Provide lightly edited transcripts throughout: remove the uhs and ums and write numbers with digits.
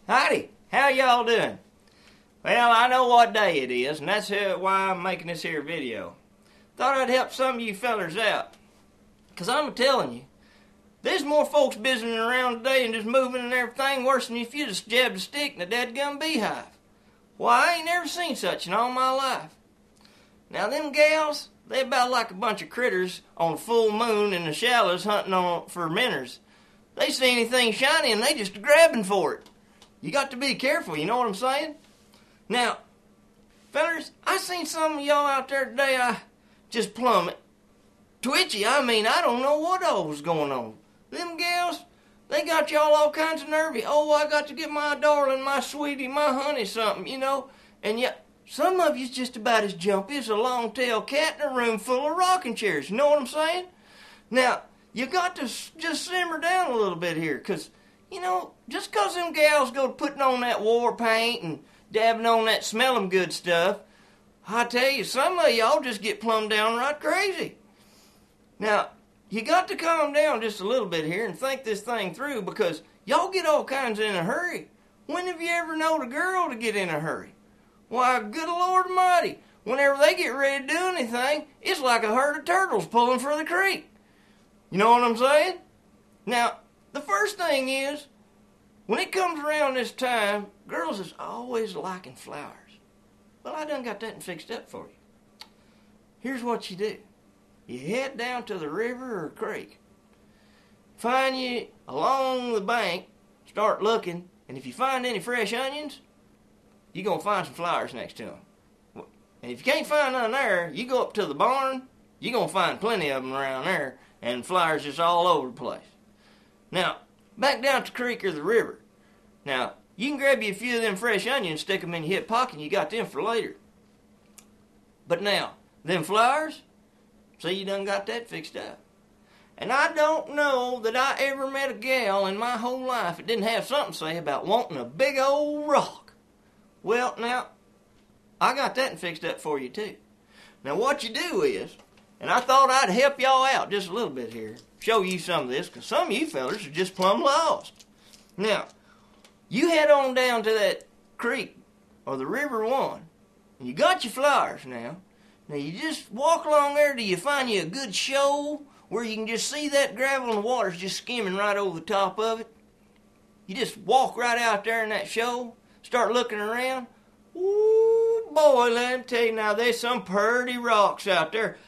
Howdy, how y'all doing? Well, I know what day it is, and that's why I'm making this here video. Thought I'd help some of you fellers out. Because I'm telling you, there's more folks visiting around today and just moving and everything worse than if you just jabbed a stick in a dadgum beehive. Why, I ain't never seen such in all my life. Now, them gals, they about like a bunch of critters on a full moon in the shallows hunting for minnows. They see anything shiny and they just grabbing for it. You got to be careful, you know what I'm saying? Now, fellers, I seen some of y'all out there today, I just plumb twitchy. I don't know what all was going on. Them gals, they got y'all all kinds of nervy. Oh, I got to get my darling, my sweetie, my honey something, you know. And yet, some of you's just about as jumpy as a long-tailed cat in a room full of rocking chairs. You know what I'm saying? Now, you got to just simmer down a little bit here, because, you know, just because them gals go putting on that war paint and dabbing on that smell 'em good stuff, I tell you, some of y'all just get plumb downright crazy. Now, you got to calm down just a little bit here and think this thing through, because y'all get all kinds in a hurry. When have you ever known a girl to get in a hurry? Why, good Lord Almighty, whenever they get ready to do anything, it's like a herd of turtles pulling for the creek. You know what I'm saying? Now, the first thing is, when it comes around this time, girls is always liking flowers. Well, I done got that fixed up for you. Here's what you do. You head down to the river or creek. Find you along the bank, start looking, and if you find any fresh onions, you're going to find some flowers next to them. And if you can't find none there, you go up to the barn, you're going to find plenty of them around there, and flowers just all over the place. Now, back down to the creek or the river. Now, you can grab you a few of them fresh onions, stick them in your hip pocket, and you got them for later. But now, them flowers, so you done got that fixed up. And I don't know that I ever met a gal in my whole life that didn't have something to say about wanting a big old rock. Well, now, I got that fixed up for you, too. Now, what you do is, and I thought I'd help y'all out just a little bit here, show you some of this, because some of you fellers are just plumb lost. Now, you head on down to that creek, or the river one, and you got your flowers now. Now, you just walk along there till you find you a good shoal where you can just see that gravel and the water's just skimming right over the top of it. You just walk right out there in that shoal, start looking around. Ooh, boy, let me tell you now, there's some purty rocks out there.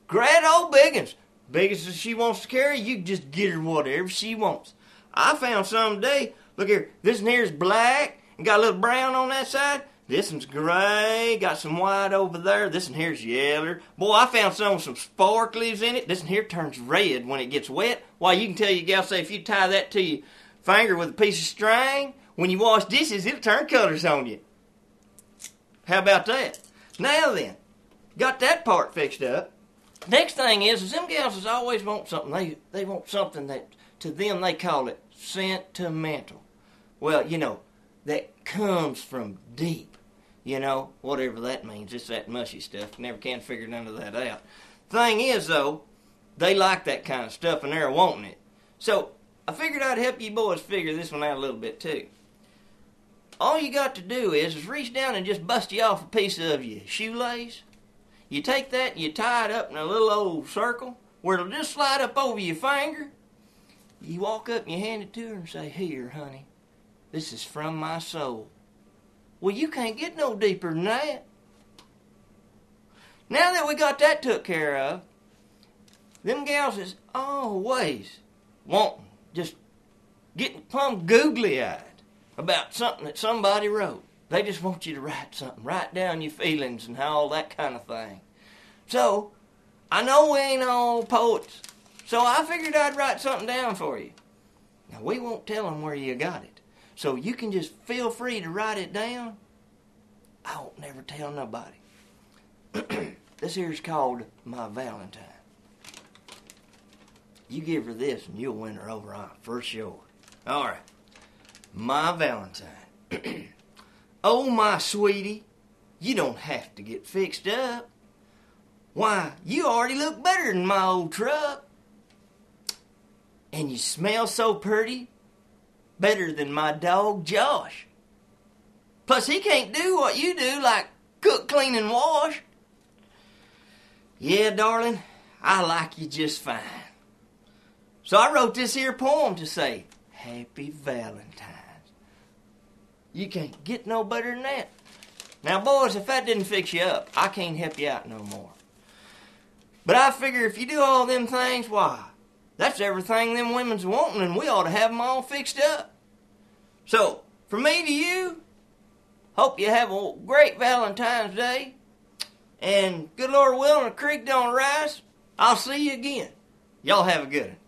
Great old biggins. Biggest as she wants to carry, you can just get her whatever she wants. I found some today. Look here, this one here's black and got a little brown on that side. This one's gray, got some white over there. This one here's yellow. Boy, I found some with some sparklies in it. This one here turns red when it gets wet. Why, you can tell your gal, say, if you tie that to your finger with a piece of string, when you wash dishes, it'll turn colors on you. How about that? Now then, got that part fixed up. Next thing is them gals always want something. They want something that, to them, they call it sentimental. Well, you know, that comes from deep. You know, whatever that means. It's that mushy stuff. Never can figure none of that out. Thing is, though, they like that kind of stuff and they're wanting it. So, I figured I'd help you boys figure this one out a little bit, too. All you got to do is reach down and just bust you off a piece of your shoelace. You take that and you tie it up in a little old circle where it'll just slide up over your finger. You walk up and you hand it to her and say, "Here, honey, this is from my soul." Well, you can't get no deeper than that. Now that we got that took care of, them gals is always wanting, just getting plumb googly-eyed about something that somebody wrote. They just want you to write something, write down your feelings and all that kind of thing. So, I know we ain't all poets, so I figured I'd write something down for you. Now, we won't tell them where you got it, so you can just feel free to write it down. I won't never tell nobody. This here's called my Valentine. You give her this and you'll win her over on for sure. All right. My Valentine. Oh, my sweetie, you don't have to get fixed up. Why, you already look better than my old truck. And you smell so pretty. better than my dog Josh. Plus, he can't do what you do, like cook, clean, and wash. Yeah, darling, I like you just fine. So I wrote this here poem to say, Happy Valentines. You can't get no better than that. Now, boys, if that didn't fix you up, I can't help you out no more. But I figure if you do all them things, why, that's everything them women's wanting, and we ought to have them all fixed up. So, from me to you, hope you have a great Valentine's Day. And good Lord willing, the creek don't rise. I'll see you again. Y'all have a good one.